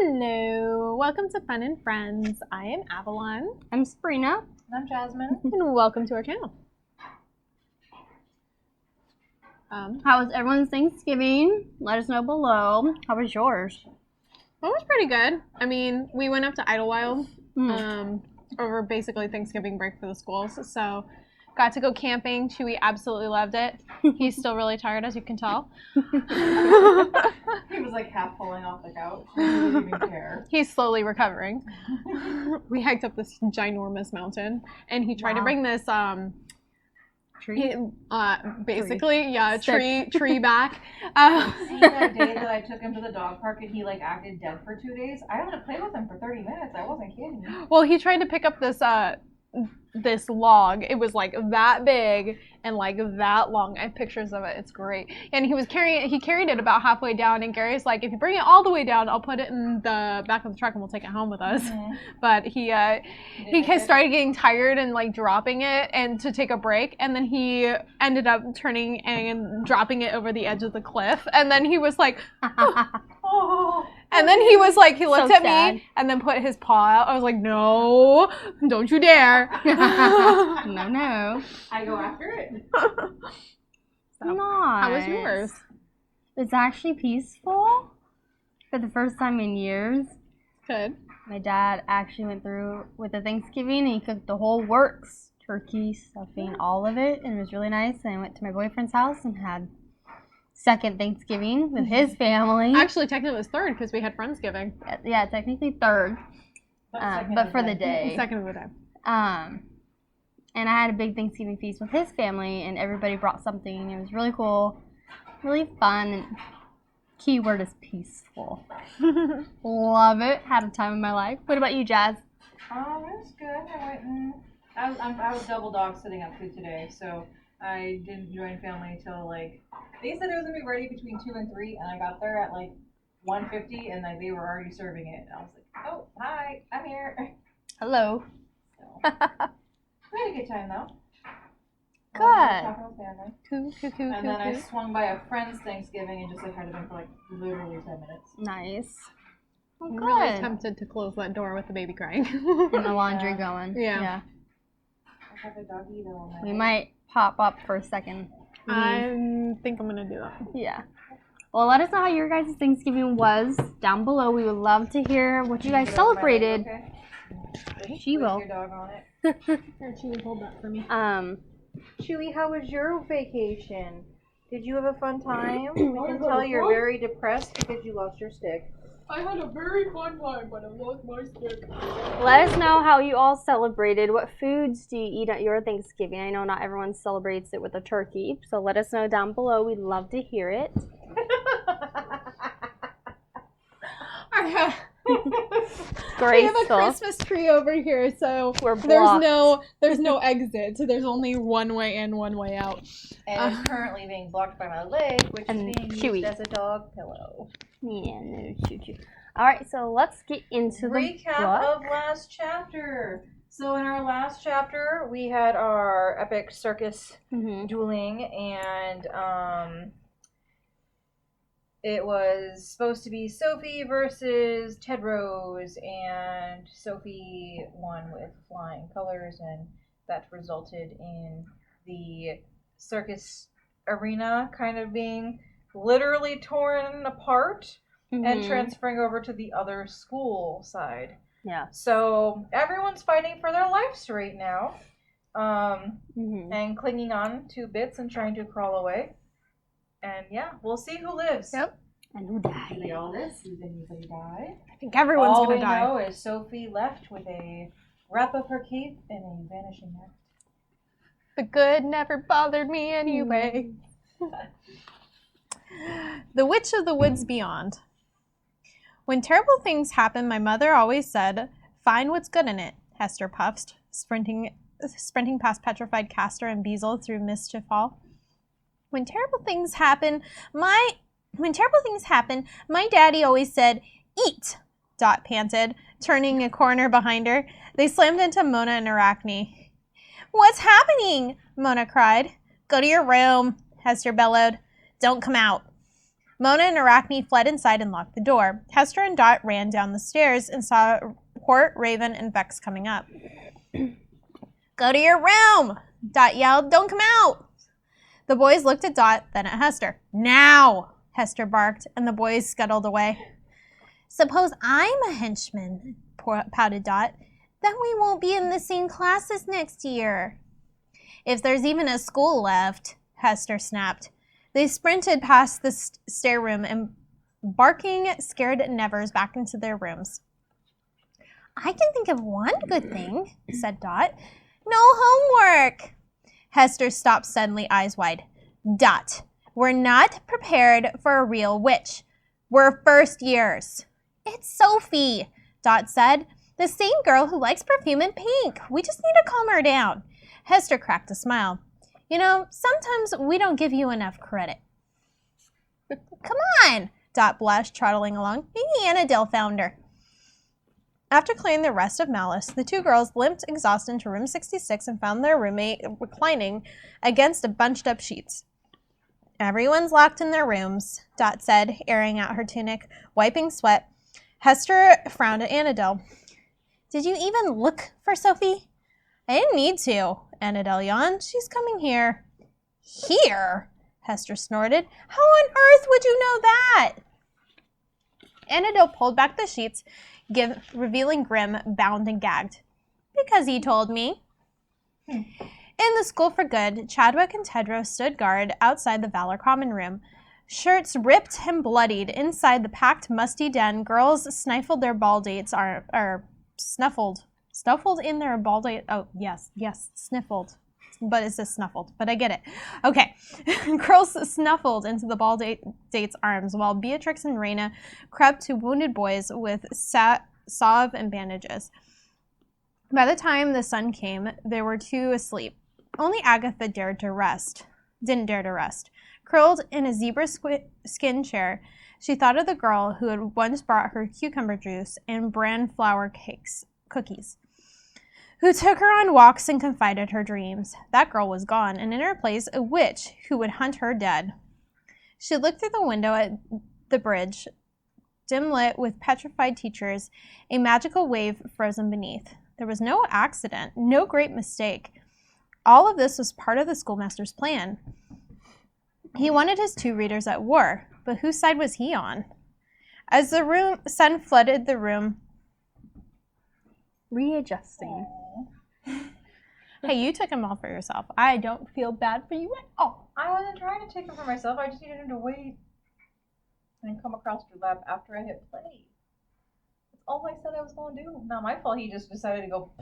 Hello, welcome to Fun and Friends. I am Avalon. I'm Sabrina. And I'm Jasmine. And welcome to our channel. How was everyone's Thanksgiving? Let us know below. How was yours? It was pretty good. I mean, we went up to Idlewild over basically Thanksgiving break for the schools, so got to go camping. Chewy absolutely loved it. He's still really tired, as you can tell. He was like half falling off the couch. He didn't even care. He's slowly recovering. We hiked up this ginormous mountain, and he tried to bring this Tree? Tree back. See, that day that I took him to the dog park and he like acted dead for 2 days, I had to play with him for 30 minutes. I wasn't kidding. Well, he tried to pick up this log. It was like that big and like that long. I have pictures of it. It's great. And he was carrying it. He carried it about halfway down, and Gary's like, if you bring it all the way down, I'll put it in the back of the truck and we'll take it home with us. Mm-hmm. But he started getting tired and like dropping it and to take a break, and then he ended up turning and dropping it over the edge of the cliff, and then he was like Oh. and then he was like, he looked So at sad. me and then put his paw out. I was like, no, don't you dare. No. I go after it. So, Nice. how was yours? It's actually peaceful for the first time in years. Good. My dad actually went through with the Thanksgiving and he cooked the whole works. Turkey, stuffing, all of it. And it was really nice. And I went to my boyfriend's house and had second Thanksgiving with his family. Actually, technically it was third because we had Friendsgiving. Yeah, technically third. But for the day. Second of the day. And I had a big Thanksgiving feast with his family, and everybody brought something. It was really cool, really fun, and keyword is peaceful. Love it. Had a time of my life. What about you, Jazz? It was good. I was double dog sitting up food today, so I didn't join family till like, they said it was gonna be ready between 2 and 3, and I got there at like 1:50, and like they were already serving it. And I was like, oh, hi, I'm here. Hello. So, we had a good time though. Good. And then I swung by a friend's Thanksgiving and just like had it in for like literally 10 minutes. Nice. Well, I'm good. really tempted to close that door with the baby crying. And the laundry going. Yeah. I have a doggy though. We might pop up for a second. I think I'm going to do that. Yeah. Well, let us know how your guys' Thanksgiving was down below. We would love to hear what you guys celebrated. Okay. She will. Your dog on it. Here, Chewy, hold that for me. Chewy, how was your vacation? Did you have a fun time? We can tell you're very depressed because you lost your stick. I had a very fun time, but I lost my stick. Let us know how you all celebrated. What foods do you eat at your Thanksgiving? I know not everyone celebrates it with a turkey, so let us know down below. We'd love to hear it. We have a Christmas tree over here, so We're blocked. there's no exit. So there's only one way in, one way out. And it's currently being blocked by my leg, which is And being Chewy. used as a dog pillow. Yeah, no, choo-choo. All right, so let's get into Recap the book. of last chapter. So in our last chapter, we had our epic circus dueling, and it was supposed to be Sophie versus Ted Rose, and Sophie won with flying colors, and that resulted in the circus arena kind of being literally torn apart and transferring over to the other school side. Yeah. So everyone's fighting for their lives right now, and clinging on to bits and trying to crawl away. And yeah, we'll see who lives. Yep. And who died? Do we all live? Does anybody die? I think everyone's All going we to die. know is Sophie left with a wrap of her cape and a vanishing act. The good never bothered me anyway. The Witch of the Woods Beyond. When terrible things happen, my mother always said, find what's good in it, Hester puffed, sprinting past petrified Castor and Beazle through Mischief Hall. When terrible things happen, my daddy always said, eat, Dot panted, turning a corner behind her. They slammed into Mona and Arachne. What's happening? Mona cried. Go to your room, Hester bellowed. Don't come out. Mona and Arachne fled inside and locked the door. Hester and Dot ran down the stairs and saw Hort, Raven, and Vex coming up. Go to your room! Dot yelled. Don't come out! The boys looked at Dot, then at Hester. Now! Hester barked, and the boys scuttled away. Suppose I'm a henchman, pouted Dot. Then we won't be in the same classes next year. If there's even a school left, Hester snapped. They sprinted past the stair room and barking scared Nevers back into their rooms. I can think of one good thing, said Dot. No homework. Hester stopped suddenly, eyes wide. Dot, we're not prepared for a real witch. We're first years. It's Sophie, Dot said. The same girl who likes perfume and pink. We just need to calm her down. Hester cracked a smile. You know, sometimes we don't give you enough credit. Come on, Dot blushed, trotting along. Maybe Annadale found her. After clearing the rest of Malice, the two girls limped exhausted into room 66 and found their roommate reclining against a bunched up sheets. Everyone's locked in their rooms, Dot said, airing out her tunic, wiping sweat. Hester frowned at Annadale. Did you even look for Sophie? I didn't need to, Annadale yawned. She's coming here. Here? Hester snorted. How on earth would you know that? Annadale pulled back the sheets, revealing Grim, bound and gagged. Because he told me. In the School for Good, Chadwick and Tedros stood guard outside the Valor Common Room. Shirts ripped and bloodied inside the packed, musty den, girls sniffled their ball dates snuffled in their ball date. Oh, yes, sniffled. But it says snuffled, but I get it. Okay. Girls snuffled into the ball date's arms while Beatrix and Raina crept to wounded boys with salve and bandages. By the time the sun came, there were two asleep. Only Agatha didn't dare to rest. Curled in a zebra skin chair, she thought of the girl who had once brought her cucumber juice and bran flour cookies, who took her on walks and confided her dreams. That girl was gone, and in her place, a witch who would hunt her dead. She looked through the window at the bridge, dim lit with petrified teachers, a magical wave frozen beneath. There was no accident, no great mistake. All of this was part of the schoolmaster's plan. He wanted his two readers at war, but whose side was he on? As the sun flooded the room, readjusting. Hey, you took him all for yourself. I don't feel bad for you at all. I wasn't trying to take him for myself. I just needed him to wait and come across your lap after I hit play. That's all I said I was going to do. Not my fault. He just decided to go.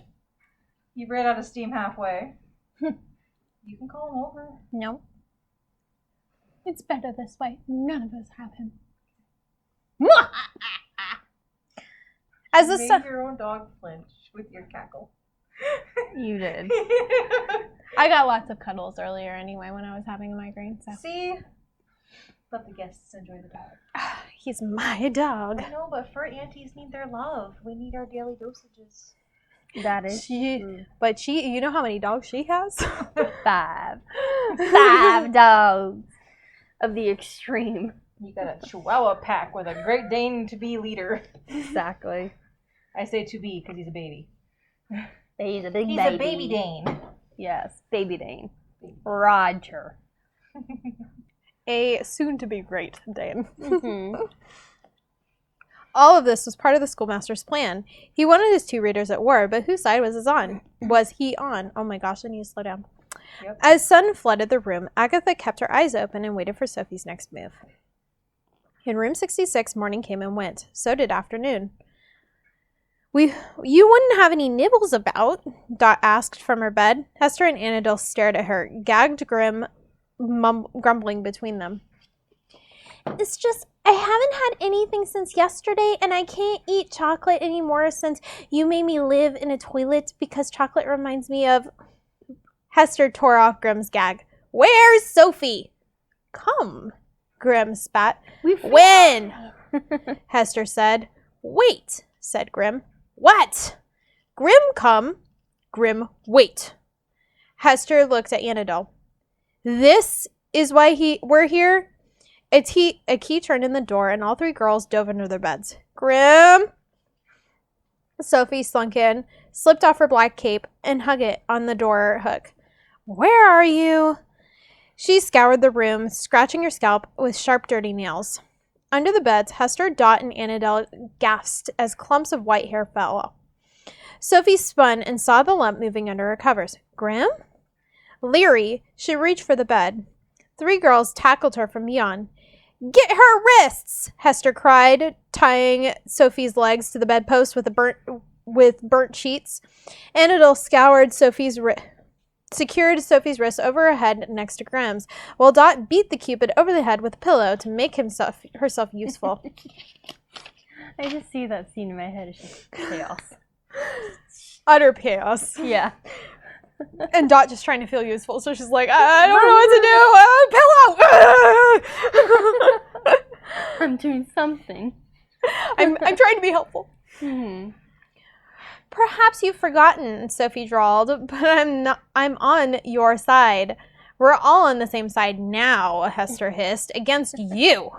He ran out of steam halfway. You can call him over. No. It's better this way. None of us have him. As the sun, your own dog flinch with your cackle. You did. I got lots of cuddles earlier anyway when I was having a migraine. So. See? Let the guests enjoy the dog. He's my dog. I know, but fur aunties need their love. We need our daily dosages. That is true. But you know how many dogs she has? 5. 5 dogs of the extreme. You got a Chihuahua pack with a Great Dane to be leader. Exactly. I say to be because he's a baby. He's a big baby. He's a baby Dane. Yes, baby Dane. Roger. A soon-to-be great Dane. Mm-hmm. All of this was part of the schoolmaster's plan. He wanted his two readers at war, but whose side was he on? Oh my gosh, I need to slow down. Yep. As sun flooded the room, Agatha kept her eyes open and waited for Sophie's next move. In room 66, morning came and went. So did afternoon. You wouldn't have any nibbles about? Dot asked from her bed. Hester and Annadale stared at her, gagged, grumbling between them. It's just, I haven't had anything since yesterday, and I can't eat chocolate anymore since you made me live in a toilet because chocolate reminds me of... Hester tore off Grim's gag. Where's Sophie? Come, Grim spat. When? Hester said. Wait, said Grim. What? Grim come. Grim wait. Hester looked at Annadale. This is why we're here? A key turned in the door, and all three girls dove under their beds. Grim! Sophie slunk in, slipped off her black cape, and hung it on the door hook. Where are you? She scoured the room, scratching her scalp with sharp, dirty nails. Under the beds, Hester, Dot, and Annabelle gasped as clumps of white hair fell. Sophie spun and saw the lump moving under her covers. Grim? Leery, she reached for the bed. Three girls tackled her from beyond. Get her wrists! Hester cried, tying Sophie's legs to the bedpost with burnt sheets. Annabelle secured Sophie's wrist over her head next to Grim's, while Dot beat the Cupid over the head with a pillow to make herself useful. I just see that scene in my head. It's just chaos. Utter chaos. Yeah. And Dot just trying to feel useful, so she's like, I don't know what to do. Pillow! I'm doing something. I'm trying to be helpful. Hmm. Perhaps you've forgotten, Sophie drawled, but I'm on your side. We're all on the same side now, Hester hissed, against you.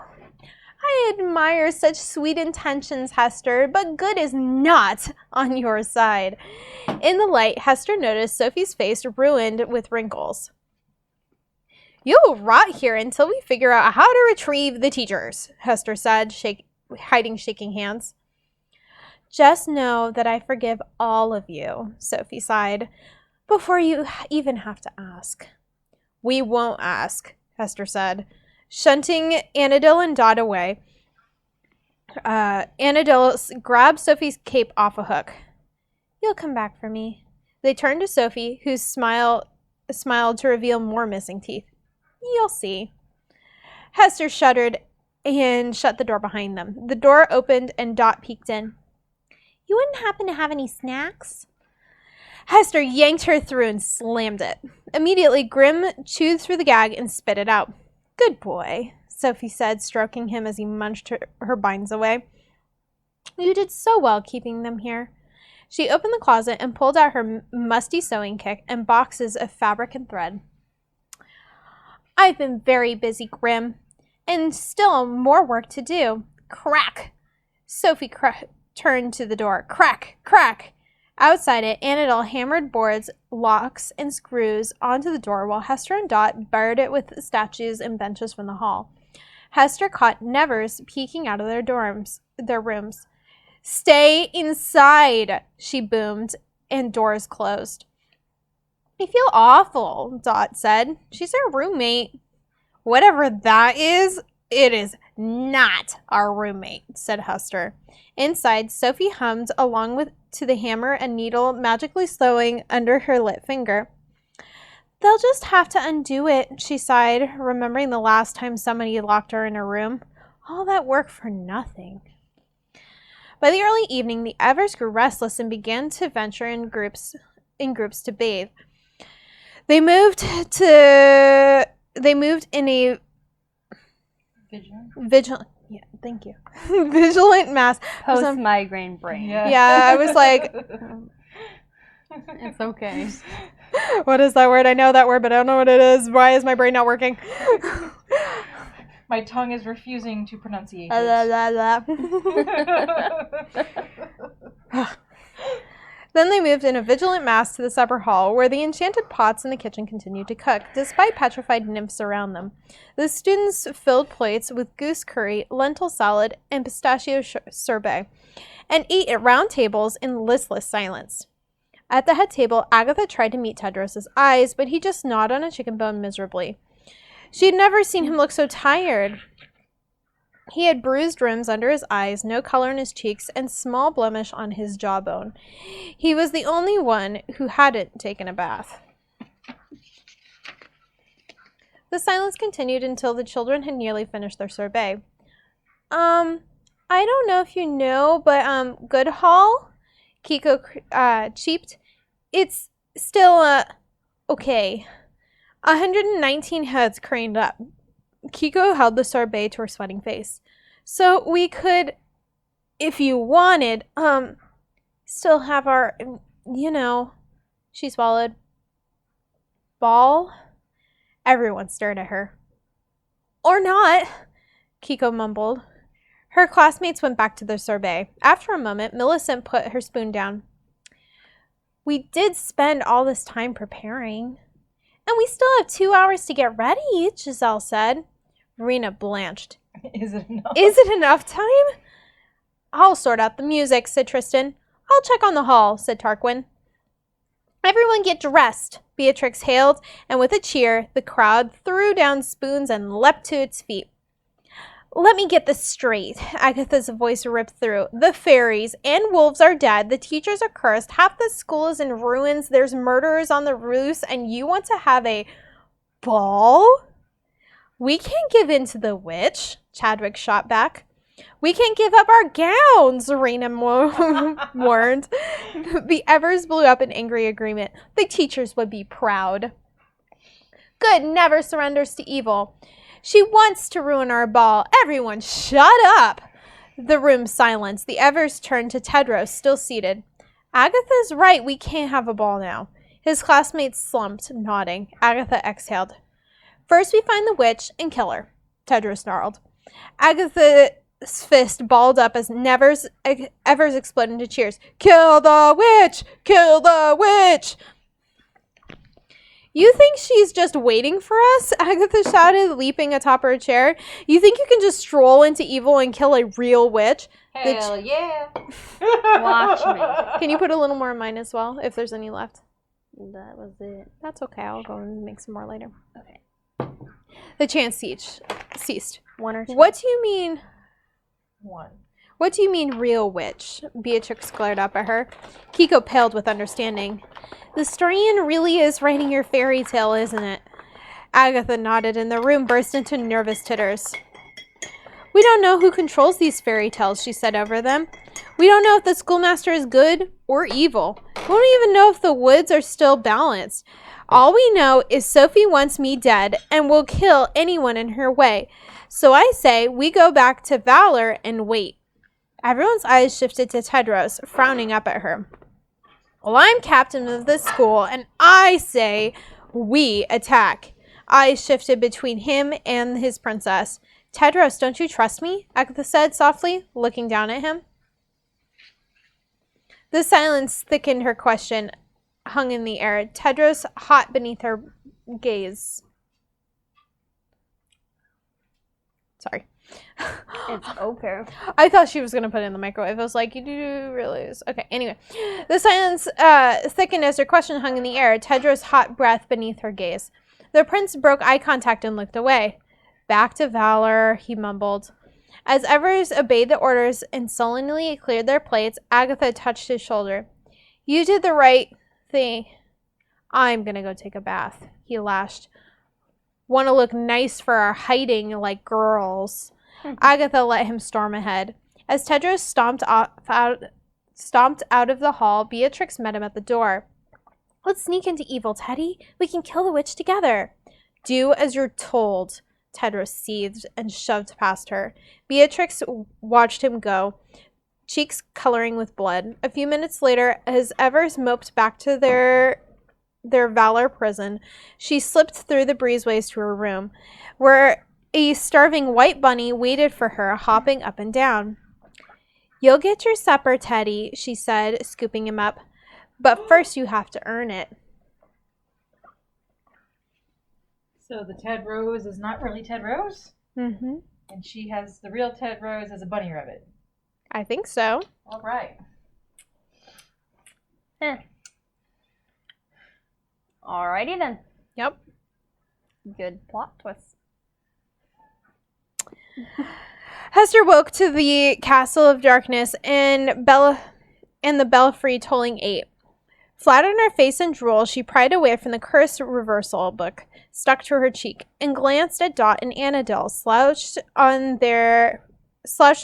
I admire such sweet intentions, Hester, but good is not on your side. In the light, Hester noticed Sophie's face ruined with wrinkles. You'll rot here until we figure out how to retrieve the teachers, Hester said, hiding shaking hands. Just know that I forgive all of you, Sophie sighed, before you even have to ask. We won't ask, Hester said, shunting Annabelle and Dot away. Annabelle grabbed Sophie's cape off a hook. You'll come back for me. They turned to Sophie, who smiled to reveal more missing teeth. You'll see. Hester shuddered and shut the door behind them. The door opened and Dot peeked in. You wouldn't happen to have any snacks? Hester yanked her through and slammed it. Immediately, Grim chewed through the gag and spit it out. Good boy, Sophie said, stroking him as he munched her binds away. You did so well keeping them here. She opened the closet and pulled out her musty sewing kit and boxes of fabric and thread. I've been very busy, Grim, and still more work to do. Crack! Sophie turned to the door. Crack! Crack! Outside it, Annabelle hammered boards, locks, and screws onto the door while Hester and Dot barred it with statues and benches from the hall. Hester caught Nevers peeking out of their rooms. Stay inside, she boomed, and doors closed. I feel awful, Dot said. She's our roommate. Whatever that is, it is not our roommate, said Hester. Inside, Sophie hummed along to the hammer and needle magically sewing under her lit finger. They'll just have to undo it, she sighed, remembering the last time somebody locked her in her room. All that work for nothing. By the early evening, the Evers grew restless and began to venture in groups to bathe. They moved in a vigilant. Yeah, thank you. Vigilant mass. Post-migraine brain. Yeah, I was like, It's okay. what is that word? I know that word, but I don't know what it is. Why is my brain not working? My tongue is refusing to pronunciate it. Then they moved in a vigilant mass to the supper hall, where the enchanted pots in the kitchen continued to cook, despite petrified nymphs around them. The students filled plates with goose curry, lentil salad, and pistachio sorbet, and ate at round tables in listless silence. At the head table, Agatha tried to meet Tedros' eyes, but he just gnawed on a chicken bone miserably. She had never seen him look so tired. He had bruised rims under his eyes, no color in his cheeks, and small blemish on his jawbone. He was the only one who hadn't taken a bath. The silence continued until the children had nearly finished their sorbet. I don't know if you know, but, Goodhall? Kiko, cheeped. It's still, okay. 119 heads craned up. Kiko held the sorbet to her sweating face. So we could, if you wanted, still have our, she swallowed. Ball? Everyone stared at her. Or not. Kiko mumbled. Her classmates went back to their sorbet. After a moment, Millicent put her spoon down. We did spend all this time preparing. And we still have 2 hours to get ready, Giselle said. Verena blanched. Is it enough? Is it enough time? I'll sort out the music, said Tristan. I'll check on the hall, said Tarquin. Everyone get dressed, Beatrix hailed, and with a cheer, the crowd threw down spoons and leapt to its feet. Let me get this straight, Agatha's voice ripped through. The fairies and wolves are dead, the teachers are cursed, half the school is in ruins, there's murderers on the roofs, and you want to have a ball? We can't give in to the witch, Chadwick shot back. We can't give up our gowns, Rena warned. The Evers blew up in angry agreement. The teachers would be proud. Good never surrenders to evil. She wants to ruin our ball. Everyone, shut up! The room silenced. The Evers turned to Tedros, still seated. Agatha's right. We can't have a ball now. His classmates slumped, nodding. Agatha exhaled. First we find the witch and kill her, Tedros snarled. Agatha's fist balled up as Evers exploded into cheers. Kill the witch! Kill the witch! You think she's just waiting for us? Agatha shouted, leaping atop her chair. You think you can just stroll into evil and kill a real witch? Hell yeah. Watch me. Can you put a little more in mine as well, if there's any left? That was it. That's okay. I'll go and make some more later. Okay. The chant ceased. One or two. What do you mean? One. What do you mean, real witch? Beatrix glared up at her. Kiko paled with understanding. The historian really is writing your fairy tale, isn't it? Agatha nodded, and the room burst into nervous titters. We don't know who controls these fairy tales, she said over them. We don't know if the schoolmaster is good or evil. We don't even know if the woods are still balanced. All we know is Sophie wants me dead and will kill anyone in her way. So I say we go back to Valor and wait. Everyone's eyes shifted to Tedros, frowning up at her. Well, I'm captain of this school, and I say we attack. Eyes shifted between him and his princess. Tedros, don't you trust me? Agatha said softly, looking down at him. The silence thickened. Her question hung in the air. Tedros hot beneath her gaze. Sorry. It's okay. I thought she was going to put it in the microwave. I was like, you do realize. Okay, anyway. The silence thickened as her question hung in the air. Tedros' hot breath beneath her gaze. The prince broke eye contact and looked away. Back to Valor, he mumbled. As Evers obeyed the orders and sullenly cleared their plates, Agatha touched his shoulder. You did the right thing. I'm going to go take a bath, he lashed. Want to look nice for our hiding like girls. Agatha let him storm ahead. As Tedros stomped out of the hall, Beatrix met him at the door. Let's sneak into evil, Teddy. We can kill the witch together. Do as you're told, Tedros seethed and shoved past her. Beatrix watched him go, cheeks coloring with blood. A few minutes later, as Evers moped back to their Valor prison, she slipped through the breezeways to her room, where a starving white bunny waited for her, hopping up and down. You'll get your supper, Teddy, she said, scooping him up. But first you have to earn it. So the Ted Rose is not really Ted Rose? Mm-hmm. And she has the real Ted Rose as a bunny rabbit. I think so. All right. Alrighty then. Yep. Good plot twist. Hester woke to the castle of darkness and the belfry tolling 8. Flat on her face in drool, she pried away from the cursed reversal book stuck to her cheek and glanced at Dot and Annadel slouched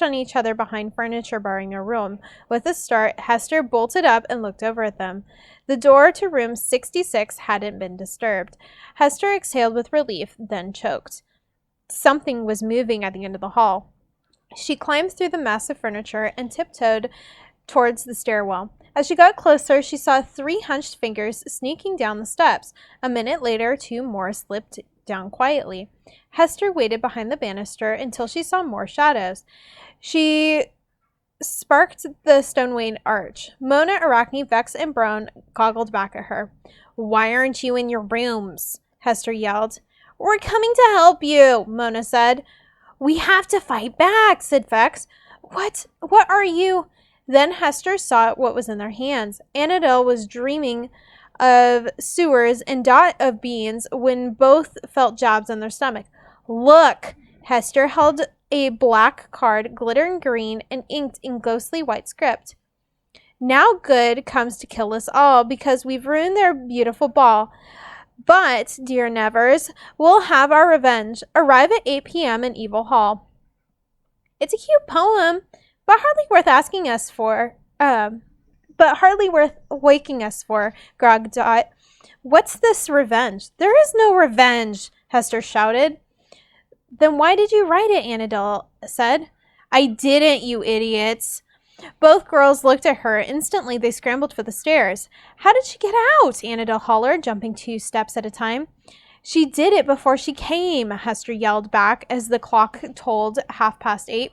on each other behind furniture barring their room. With a start, Hester bolted up and looked over at them. The door to room 66 hadn't been disturbed. Hester exhaled with relief, then choked. Something was moving at the end of the hall. She climbed through the mass of furniture and tiptoed towards the stairwell. As she got closer, she saw 3 hunched fingers sneaking down the steps. A minute later, 2 more slipped down quietly. Hester waited behind the banister until she saw more shadows. She sparked the stone-weighted arch. Mona, Arachne, Vex, and Brown goggled back at her. "Why aren't you in your rooms?" Hester yelled. "We're coming to help you," Mona said. "We have to fight back," said Vex. What are you?" Then Hester saw what was in their hands. Annabelle was dreaming of sewers and Dot of beans when both felt jabs in their stomach. "Look!" Hester held a black card, glittering green and inked in ghostly white script. "Now good comes to kill us all because we've ruined their beautiful ball. But, dear Nevers, we'll have our revenge. Arrive at 8 p.m. in Evil Hall." "It's a cute poem, but hardly worth asking us for. But hardly worth waking us for," grogged Dot. "What's this revenge?" "There is no revenge," Hester shouted. "Then why did you write it?" Annabelle said. "I didn't, you idiots." Both girls looked at her. Instantly, they scrambled for the stairs. "How did she get out?" Annabelle hollered, jumping 2 steps at a time. "She did it before she came," Hester yelled back as the clock told 8:30.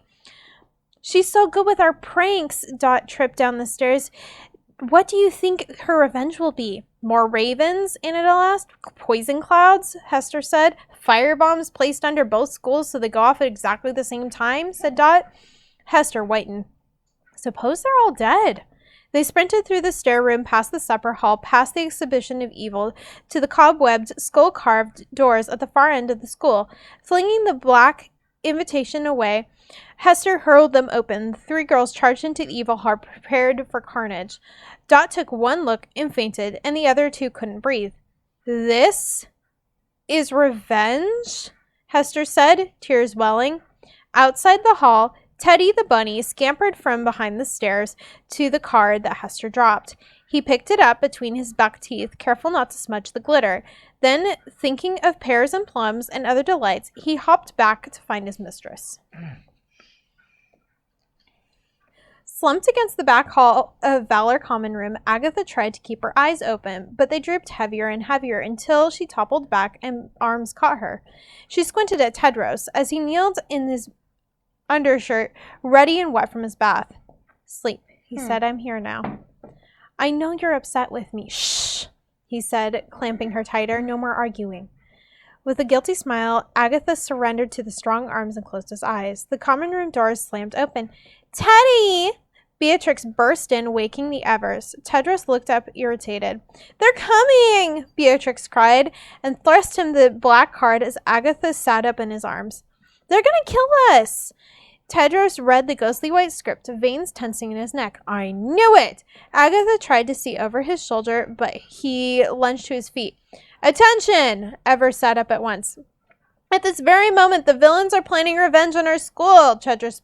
"She's so good with our pranks." Dot tripped down the stairs. "What do you think her revenge will be?" "More ravens?" Annabelle asked. "Poison clouds?" Hester said. "Firebombs placed under both schools so they go off at exactly the same time?" said Dot. Hester whitened. "Suppose they're all dead." They sprinted through the stair room, past the supper hall, past the exhibition of evil, to the cobwebbed, skull-carved doors at the far end of the school. Flinging the black invitation away, Hester hurled them open. The 3 girls charged into the evil hall, prepared for carnage. Dot took one look and fainted, and the other 2 couldn't breathe. "This is revenge?" Hester said, tears welling. Outside the hall, Teddy the bunny scampered from behind the stairs to the card that Hester dropped. He picked it up between his buck teeth, careful not to smudge the glitter. Then, thinking of pears and plums and other delights, he hopped back to find his mistress. Slumped against the back hall of Valor Common Room, Agatha tried to keep her eyes open, but they drooped heavier and heavier until she toppled back and arms caught her. She squinted at Tedros as he kneeled in his undershirt, ready and wet from his bath. "Sleep," he said. "I'm here now." "I know you're upset with me." "Shh," he said, clamping her tighter. "No more arguing." With a guilty smile, Agatha surrendered to the strong arms and closed his eyes. The common room doors slammed open. "Teddy!" Beatrix burst in, waking the Evers. Tedros looked up, irritated. "They're coming!" Beatrix cried, and thrust him the black card as Agatha sat up in his arms. "They're gonna kill us!" Tedros read the ghostly white script, veins tensing in his neck. "I knew it!" Agatha tried to see over his shoulder, but he lunged to his feet. "Attention!" Evers sat up at once. "At this very moment, the villains are planning revenge on our school," Tedros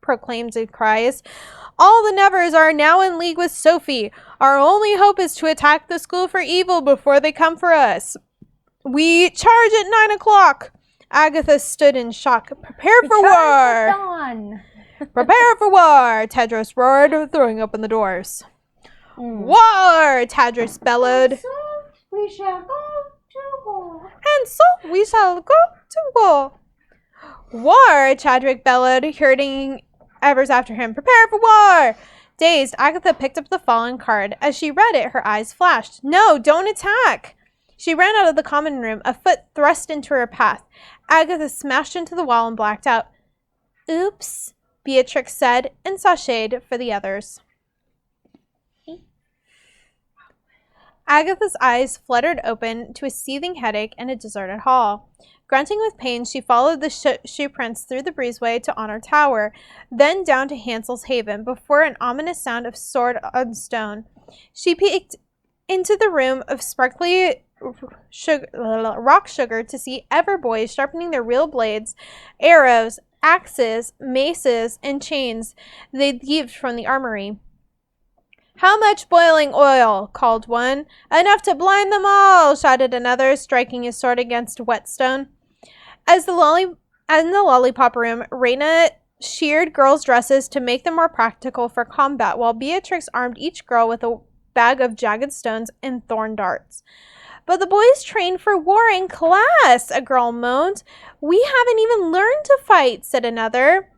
proclaimed in cries. "All the Nevers are now in league with Sophie. Our only hope is to attack the school for evil before they come for us. We charge at 9 o'clock. Agatha stood in shock. "Prepare for war!" "Prepare for war!" Tedros roared, throwing open the doors. "War!" Tedros bellowed. "And so we shall go to war." "And so we shall go to war." "War!" Chadwick bellowed, herding Evers after him. "Prepare for war!" Dazed, Agatha picked up the fallen card. As she read it, her eyes flashed. "No, don't attack!" She ran out of the common room, a foot thrust into her path. Agatha smashed into the wall and blacked out. "Oops," Beatrix said, and sashayed for the others. Agatha's eyes fluttered open to a seething headache and a deserted hall. Grunting with pain, she followed the shoe prints through the breezeway to Honor Tower, then down to Hansel's Haven, before an ominous sound of sword on stone. She peeked into the room of sparkly rock sugar to see Ever boys sharpening their real blades, arrows, axes, maces, and chains they'd thieved from the armory. "How much boiling oil?" called one. "Enough to blind them all," shouted another, striking his sword against whetstone. In the lollipop room, Raina sheared girls' dresses to make them more practical for combat, while Beatrix armed each girl with a bag of jagged stones and thorn darts. But the boys train for war in class, a girl moaned. We haven't even learned to fight, said another.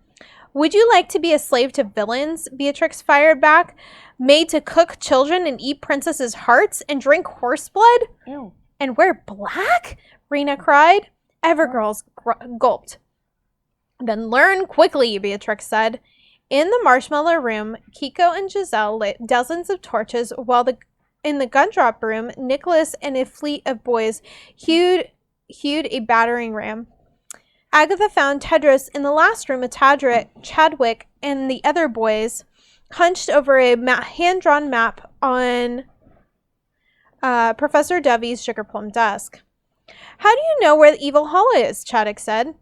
Would you like to be a slave to villains? Beatrix fired back. Made to cook children and eat princesses' hearts and drink horse blood? Ew. And wear black? Rena cried. Evergirls gulped. Then learn quickly, Beatrix said. In the marshmallow room, Kiko and Giselle lit dozens of torches while in the gumdrop room, Nicholas and a fleet of boys hewed a battering ram. Agatha found Tedros in the last room with Chadwick and the other boys hunched over a hand-drawn map on Professor Dovey's sugar plum desk. How do you know where the evil hall is? Chadwick said.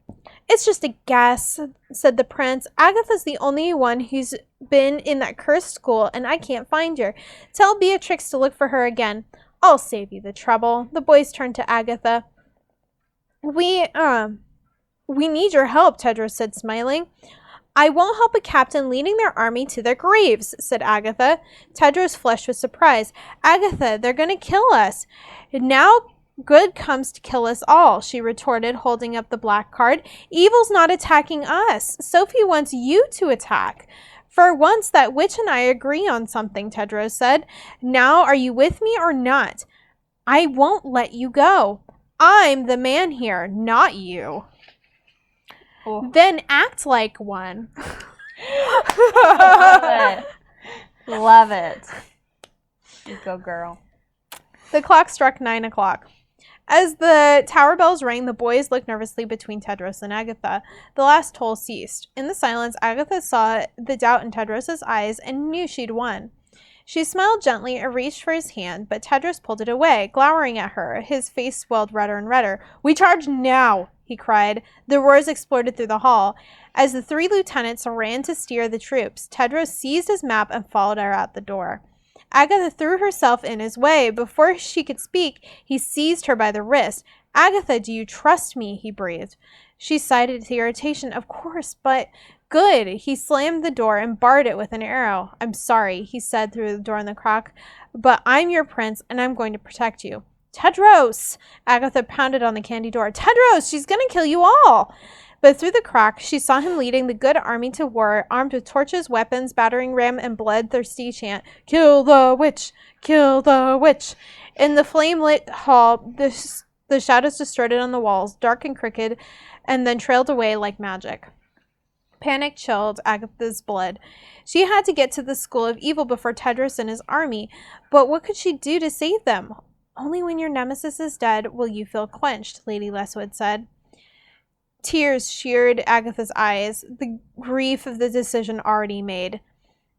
It's just a guess, said the prince. Agatha's the only one who's been in that cursed school, and I can't find her. Tell Beatrix to look for her again. I'll save you the trouble. The boys turned to Agatha. We need your help, Tedros said, smiling. I won't help a captain leading their army to their graves, said Agatha. Tedros flushed with surprise. Agatha, they're going to kill us. Now good comes to kill us all, she retorted, holding up the black card. Evil's not attacking us. Sophie wants you to attack. For once, that witch and I agree on something, Tedros said. Now, are you with me or not? I won't let you go. I'm the man here, not you. Oh. Then act like one. Love it. Love it. You go, girl. The clock struck 9 o'clock. As the tower bells rang, the boys looked nervously between Tedros and Agatha. The last toll ceased. In the silence, Agatha saw the doubt in Tedros' eyes and knew she'd won. She smiled gently and reached for his hand, but Tedros pulled it away, glowering at her. His face swelled redder and redder. We charge now, he cried. The roars exploded through the hall. As the three lieutenants ran to steer the troops, Tedros seized his map and followed her out the door. Agatha threw herself in his way. Before she could speak, he seized her by the wrist. Agatha, do you trust me? He breathed. She sighed with irritation. Of course, but... Good. He slammed the door and barred it with an arrow. I'm sorry, he said through the door in the crack, but I'm your prince and I'm going to protect you. Tedros! Agatha pounded on the candy door. Tedros! She's going to kill you all! But through the crack, she saw him leading the good army to war, armed with torches, weapons, battering ram, and bloodthirsty chant, Kill the witch! Kill the witch! In the flame-lit hall, the shadows distorted on the walls, dark and crooked, and then trailed away like magic. Panic chilled Agatha's blood. She had to get to the School of Evil before Tedros and his army, but what could she do to save them? Only when your nemesis is dead will you feel quenched, Lady Leswood said. Tears sheared Agatha's eyes, the grief of the decision already made.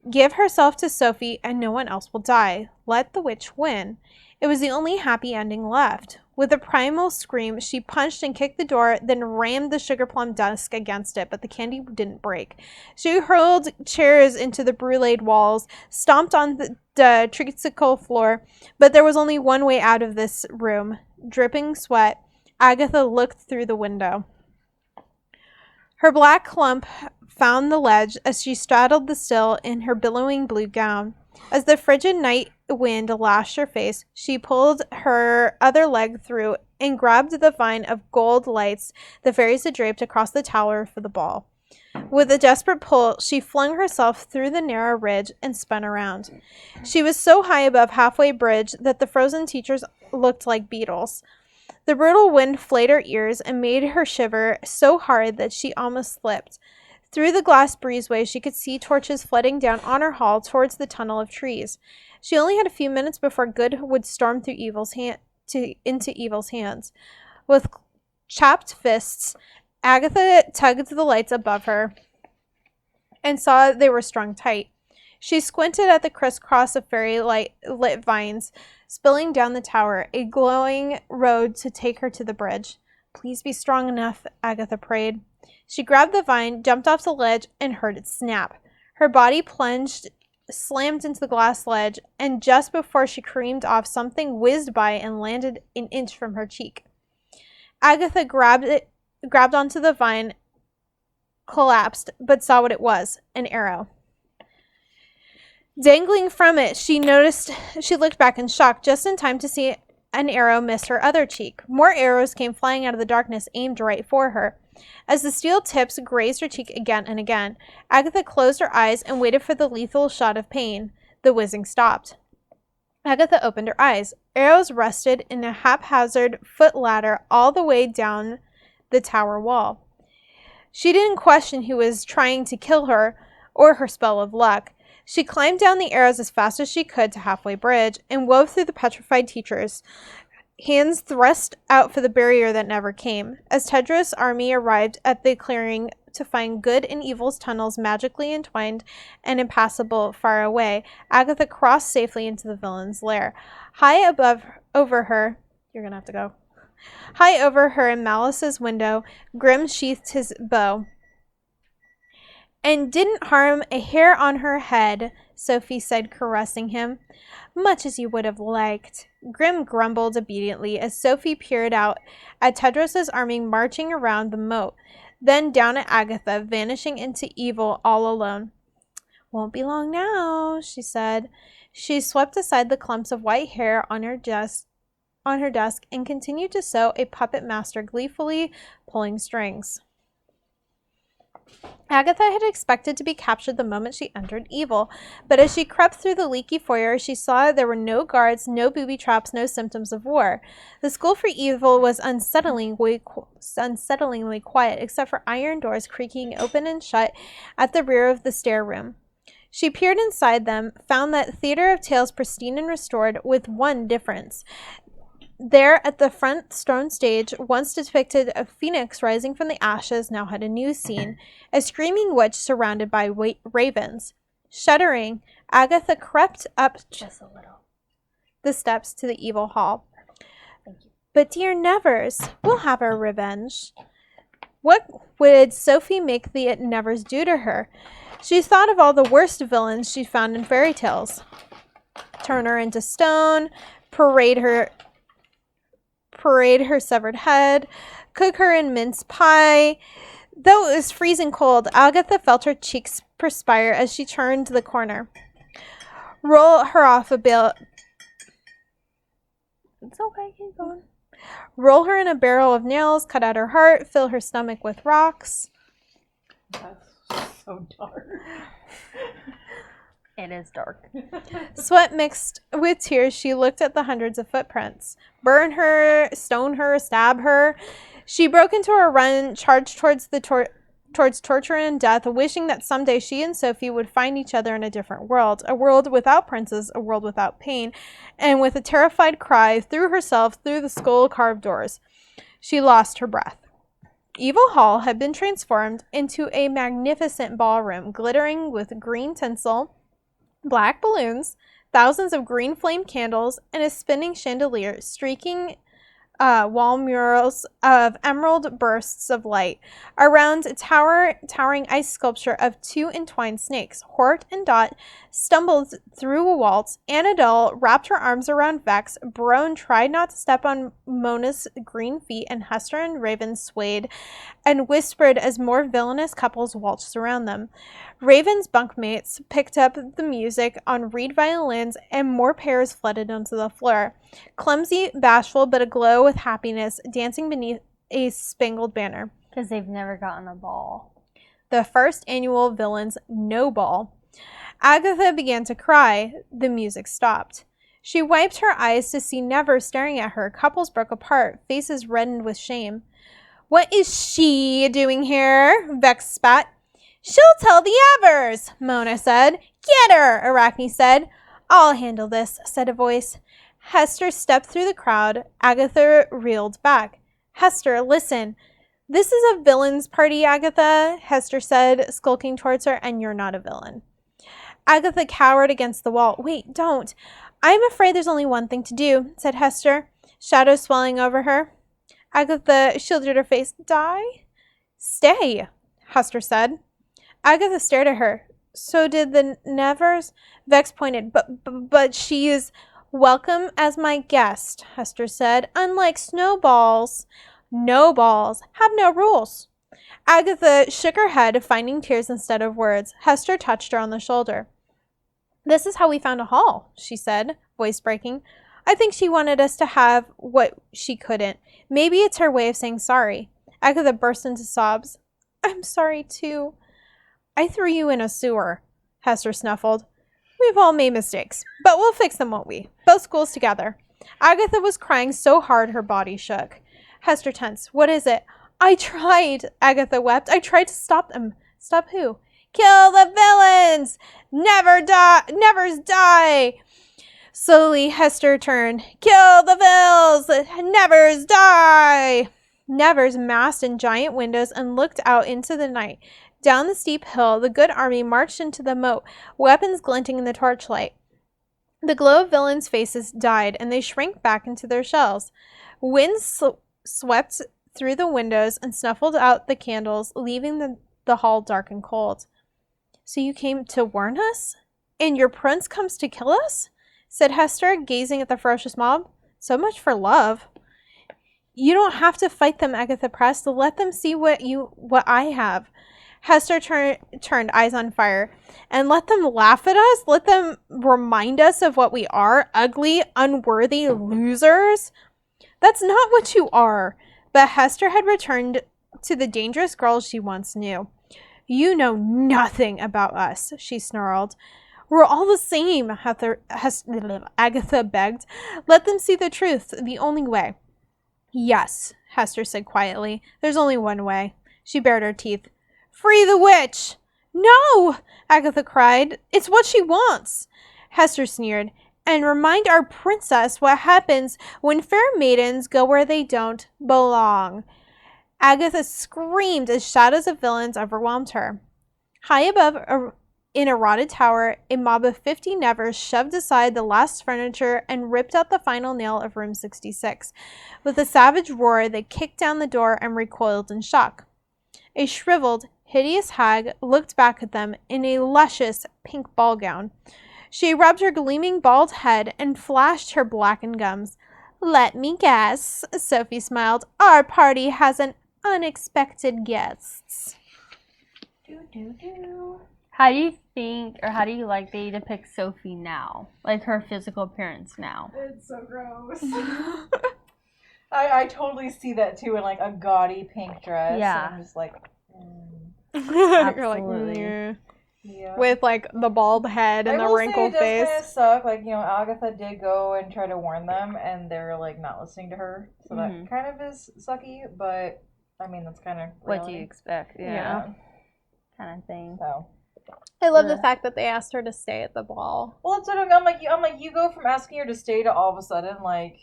Give herself to Sophie and no one else will die. Let the witch win. It was the only happy ending left. With a primal scream, she punched and kicked the door, then rammed the sugar plum desk against it, but the candy didn't break. She hurled chairs into the bruleed walls, stomped on the treacle floor, but there was only one way out of this room. Dripping sweat, Agatha looked through the window. Her black clump found the ledge as she straddled the sill in her billowing blue gown. As the frigid night wind lashed her face, she pulled her other leg through and grabbed the vine of gold lights the fairies had draped across the tower for the ball. With a desperate pull, she flung herself through the narrow ridge and spun around. She was so high above Halfway Bridge that the frozen teachers looked like beetles. The brutal wind flayed her ears and made her shiver so hard that she almost slipped. Through the glass breezeway, she could see torches flooding down Honor Hall towards the tunnel of trees. She only had a few minutes before good would storm through into Evil's hands. With chapped fists, Agatha tugged the lights above her and saw they were strung tight. She squinted at the crisscross of fairy-lit vines spilling down the tower, a glowing road to take her to the bridge. Please be strong enough, Agatha prayed. She grabbed the vine, jumped off the ledge, and heard it snap. Her body plunged, slammed into the glass ledge, and just before she careened off, something whizzed by and landed an inch from her cheek. Agatha grabbed onto the vine, collapsed, but saw what it was, an arrow. Dangling from it, she looked back in shock, just in time to see an arrow missed her other cheek. More arrows came flying out of the darkness, aimed right for her. As the steel tips grazed her cheek again and again, Agatha closed her eyes and waited for the lethal shot of pain. The whizzing stopped. Agatha opened her eyes. Arrows rested in a haphazard foot ladder all the way down the tower wall. She didn't question who was trying to kill her or her spell of luck. She climbed down the arrows as fast as she could to Halfway Bridge and wove through the petrified teachers, hands thrust out for the barrier that never came. As Tedros' army arrived at the clearing to find good and evil's tunnels magically entwined and impassable far away, Agatha crossed safely into the villain's lair. High over her, you're gonna have to go. High over her in Malice's window, Grim sheathed his bow. And didn't harm a hair on her head, Sophie said, caressing him. Much as you would have liked. Grim grumbled obediently as Sophie peered out at Tedros' army marching around the moat, then down at Agatha, vanishing into evil all alone. Won't be long now, she said. She swept aside the clumps of white hair on her desk and continued to sew, a puppet master gleefully pulling strings. Agatha had expected to be captured the moment she entered evil, but as she crept through the leaky foyer, she saw there were no guards, no booby traps, no symptoms of war. The school for evil was unsettlingly quiet, except for iron doors creaking open and shut at the rear of the stair room. She peered inside them, found that theater of tales pristine and restored, with one difference. There, at the front stone stage, once depicted a phoenix rising from the ashes, now had a new scene, a screaming witch surrounded by ravens. Shuddering, Agatha crept up Just a little. the steps to the evil hall. Thank you. But dear Nevers, we'll have our revenge. What would Sophie make the Nevers do to her? She thought of all the worst villains she found in fairy tales. Turn her into stone, parade her severed head, cook her in mince pie. Though it was freezing cold, Agatha felt her cheeks perspire as she turned the corner. Roll her off a bale. It's okay, keep going. Roll her in a barrel of nails, cut out her heart, fill her stomach with rocks. That's so dark. It is dark. Sweat mixed with tears, she looked at the hundreds of footprints. Burn her, stone her, stab her. She broke into a run, charged towards torture and death, wishing that someday she and Sophie would find each other in a different world, a world without princes, a world without pain, and with a terrified cry, threw herself through the skull-carved doors. She lost her breath. Evil Hall had been transformed into a magnificent ballroom, glittering with green tinsel, black balloons, thousands of green flame candles, and a spinning chandelier streaking wall murals of emerald bursts of light. Around a towering ice sculpture of two entwined snakes, Hort and Dot stumbled through a waltz. Annabelle wrapped her arms around Vex. Brone tried not to step on Mona's green feet, and Hester and Raven swayed and whispered as more villainous couples waltzed around them. Raven's bunkmates picked up the music on reed violins, and more pairs flooded onto the floor. Clumsy, bashful, but aglow with happiness, dancing beneath a spangled banner. Because they've never gotten a ball. The first annual Villains No Ball. Agatha began to cry. The music stopped. She wiped her eyes to see Nevers staring at her. Couples broke apart, faces reddened with shame. What is she doing here? Vex spat. She'll tell the Evers, Mona said. Get her, Arachne said. I'll handle this, said a voice. Hester stepped through the crowd. Agatha reeled back. Hester, listen. This is a villain's party, Agatha, Hester said, skulking towards her, and you're not a villain. Agatha cowered against the wall. Wait, don't. I'm afraid there's only one thing to do, said Hester, shadows swelling over her. Agatha shielded her face. Die? Stay, Hester said. Agatha stared at her. So did the Nevers? Vex pointed. But she is welcome as my guest, Hester said. Unlike snowballs. No balls. Have no rules. Agatha shook her head, finding tears instead of words. Hester touched her on the shoulder. This is how we found a hall, she said, voice breaking. I think she wanted us to have what she couldn't. Maybe it's her way of saying sorry. Agatha burst into sobs. I'm sorry, too. I threw you in a sewer, Hester snuffled. We've all made mistakes, but we'll fix them, won't we? Both schools together. Agatha was crying so hard her body shook. Hester tensed. What is it? I tried, Agatha wept. I tried to stop them. Stop who? Kill the villains! Never die! Nevers die! Slowly, Hester turned. Kill the Vills! Nevers die! Nevers massed in giant windows and looked out into the night. Down the steep hill, the good army marched into the moat, weapons glinting in the torchlight. The glow of villains' faces died, and they shrank back into their shells. Wind swept through the windows and snuffled out the candles, leaving the hall dark and cold. So you came to warn us? And your prince comes to kill us? Said Hester, gazing at the ferocious mob. So much for love. You don't have to fight them, Agatha pressed. Let them see what I have. Hester turned, eyes on fire. And let them laugh at us? Let them remind us of what we are? Ugly, unworthy losers? That's not what you are. But Hester had returned to the dangerous girl she once knew. You know nothing about us, she snarled. We're all the same, Agatha begged. Let them see the truth, the only way. Yes, Hester said quietly. There's only one way. She bared her teeth. Free the witch! No! Agatha cried. It's what she wants. Hester sneered. And remind our princess what happens when fair maidens go where they don't belong. Agatha screamed as shadows of villains overwhelmed her. High above, in a rotted tower, a mob of 50 Nevers shoved aside the last furniture and ripped out the final nail of room 66. With a savage roar, they kicked down the door and recoiled in shock. A shriveled, hideous hag looked back at them in a luscious pink ball gown. She rubbed her gleaming bald head and flashed her blackened gums. Let me guess, Sophie smiled. Our party has an unexpected guests. How do you think, or how do you like they depict Sophie now? Like her physical appearance now? It's so gross. I totally see that too in like a gaudy pink dress. Yeah. And I'm just like, You're like, Absolutely. yeah. with like the bald head and the wrinkled it face. does kind of suck. Like, you know, Agatha did go and try to warn them, and they're like not listening to her. So that kind of is sucky. But I mean, that's kind of What do you expect? Yeah. Kind of thing. So. I love the fact that they asked her to stay at the ball. Well, that's what I'm like. You go from asking her to stay to all of a sudden like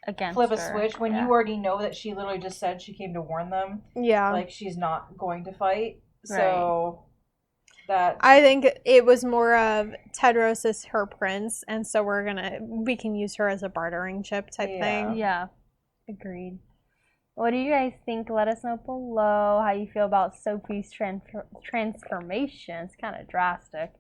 Against flip a her. switch when you already know that she literally just said she came to warn them. Yeah. Like she's not going to fight. So that I think it was more of Tedros is her prince, and so we can use her as a bartering chip type thing. Yeah. Agreed. What do you guys think? Let us know below how you feel about Sophie's transformation. It's kind of drastic.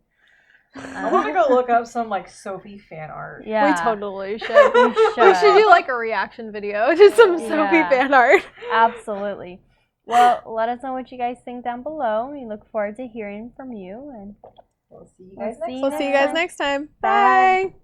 I want to go look up some like Sophie fan art. Yeah. We totally should. We We should do like a reaction video to some Sophie fan art. Absolutely. Well, let us know what you guys think down below. We look forward to hearing from you, and We'll see you guys We'll see you guys next time. Bye.